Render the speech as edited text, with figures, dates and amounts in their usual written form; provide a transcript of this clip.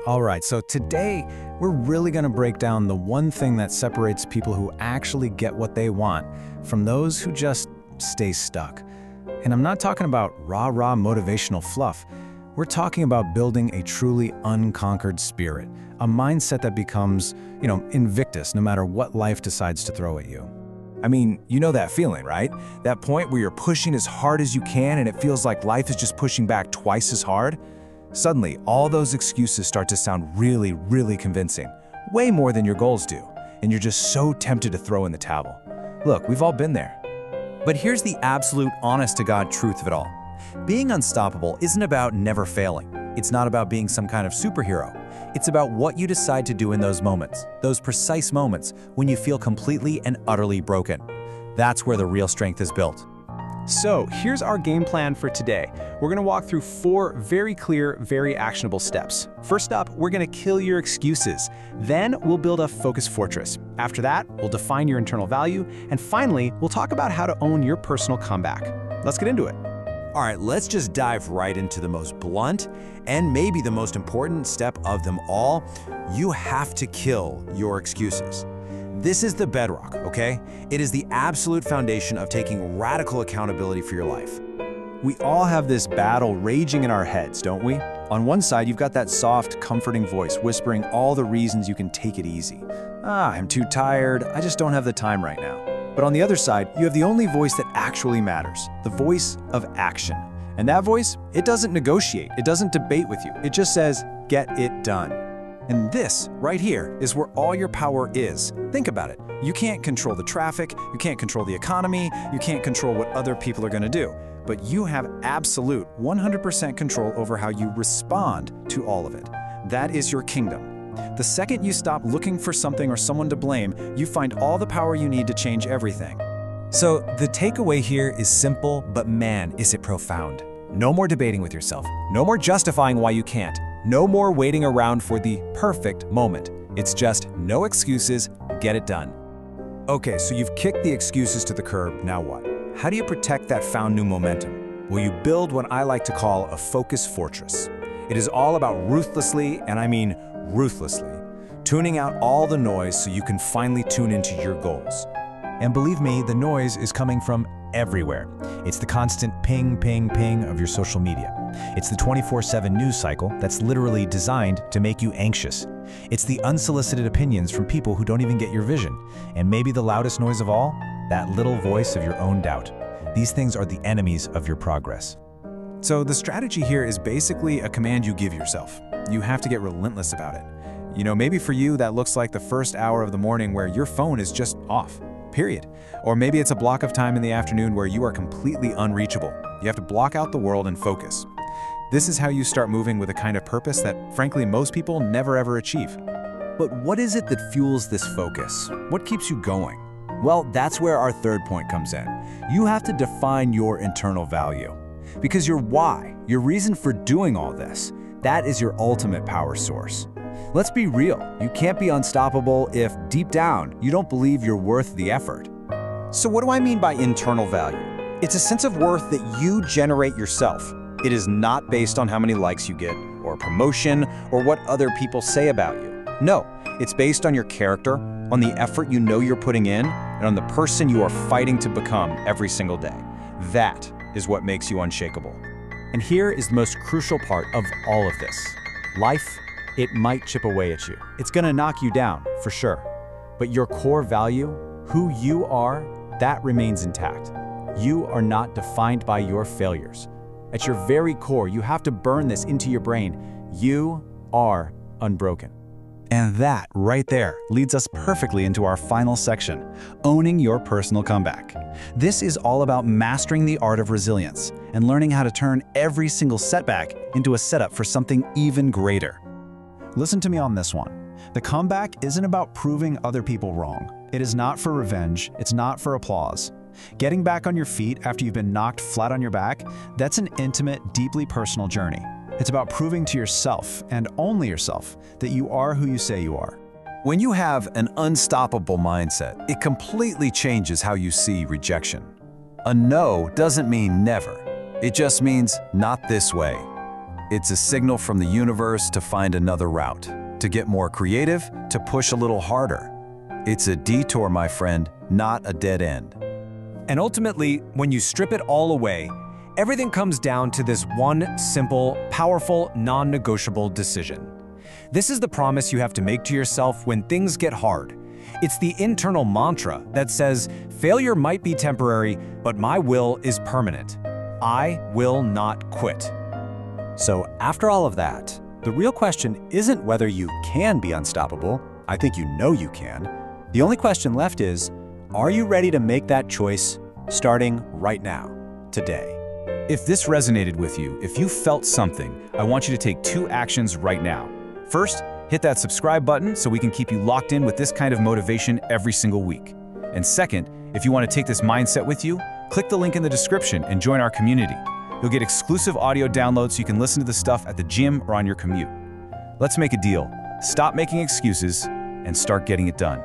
All right, so today we're really going to break down the one thing that separates people who actually get what they want from those who just stay stuck. And I'm not talking about rah-rah motivational fluff. We're talking about building a truly unconquered spirit, a mindset that becomes, invictus no matter what life decides to throw at you. I mean, you know that feeling, right? That point where you're pushing as hard as you can and it feels like life is just pushing back twice as hard? Suddenly, all those excuses start to sound really, really convincing, way more than your goals do, and you're just so tempted to throw in the towel. Look, we've all been there. But here's the absolute honest-to-God truth of it all. Being unstoppable isn't about never failing. It's not about being some kind of superhero. It's about what you decide to do in those moments, those precise moments when you feel completely and utterly broken. That's where the real strength is built. So here's our game plan for today. We're going to walk through 4 very clear, very actionable steps. First up, we're going to kill your excuses. Then we'll build a focus fortress. After that, we'll define your internal value. And finally, we'll talk about how to own your personal comeback. Let's get into it. All right, let's just dive right into the most blunt and maybe the most important step of them all. You have to kill your excuses. This is the bedrock, okay? It is the absolute foundation of taking radical accountability for your life. We all have this battle raging in our heads, don't we? On one side, you've got that soft, comforting voice whispering all the reasons you can take it easy. I'm too tired, I just don't have the time right now. But on the other side, you have the only voice that actually matters, the voice of action. And that voice, it doesn't negotiate, it doesn't debate with you, it just says, get it done. And this, right here, is where all your power is. Think about it. You can't control the traffic, you can't control the economy, you can't control what other people are going to do. But you have absolute 100% control over how you respond to all of it. That is your kingdom. The second you stop looking for something or someone to blame, you find all the power you need to change everything. So the takeaway here is simple, but man, is it profound. No more debating with yourself. No more justifying why you can't. No more waiting around for the perfect moment. It's just no excuses, get it done. Okay, so you've kicked the excuses to the curb, now what? How do you protect that found new momentum? Well, you build what I like to call a focus fortress. It is all about ruthlessly, and I mean ruthlessly, tuning out all the noise so you can finally tune into your goals. And believe me, the noise is coming from everywhere. It's the constant ping, ping, ping of your social media. It's the 24/7 news cycle that's literally designed to make you anxious. It's the unsolicited opinions from people who don't even get your vision. And maybe the loudest noise of all, that little voice of your own doubt. These things are the enemies of your progress. So the strategy here is basically a command you give yourself. You have to get relentless about it. Maybe for you that looks like the first hour of the morning where your phone is just off. Period. Or maybe it's a block of time in the afternoon where you are completely unreachable. You have to block out the world and focus. This is how you start moving with a kind of purpose that, frankly, most people never ever achieve. But what is it that fuels this focus? What keeps you going? Well, that's where our third point comes in. You have to define your internal value. Because your why, your reason for doing all this, that is your ultimate power source. Let's be real, you can't be unstoppable if, deep down, you don't believe you're worth the effort. So what do I mean by internal value? It's a sense of worth that you generate yourself. It is not based on how many likes you get, or promotion, or what other people say about you. No, it's based on your character, on the effort you know you're putting in, and on the person you are fighting to become every single day. That is what makes you unshakable. And here is the most crucial part of all of this. Life, it might chip away at you. It's gonna knock you down, for sure. But your core value, who you are, that remains intact. You are not defined by your failures. At your very core, you have to burn this into your brain. You are unbroken. And that, right there, leads us perfectly into our final section, owning your personal comeback. This is all about mastering the art of resilience and learning how to turn every single setback into a setup for something even greater. Listen to me on this one. The comeback isn't about proving other people wrong. It is not for revenge. It's not for applause. Getting back on your feet after you've been knocked flat on your back, that's an intimate, deeply personal journey. It's about proving to yourself, and only yourself, that you are who you say you are. When you have an unstoppable mindset, it completely changes how you see rejection. A no doesn't mean never. It just means not this way. It's a signal from the universe to find another route, to get more creative, to push a little harder. It's a detour, my friend, not a dead end. And ultimately, when you strip it all away, everything comes down to this one simple, powerful, non-negotiable decision. This is the promise you have to make to yourself when things get hard. It's the internal mantra that says, failure might be temporary, but my will is permanent. I will not quit. So after all of that, the real question isn't whether you can be unstoppable. I think you know you can. The only question left is, are you ready to make that choice starting right now, today? If this resonated with you, if you felt something, I want you to take 2 actions right now. First, hit that subscribe button so we can keep you locked in with this kind of motivation every single week. And second, if you want to take this mindset with you, click the link in the description and join our community. You'll get exclusive audio downloads so you can listen to the stuff at the gym or on your commute. Let's make a deal. Stop making excuses and start getting it done.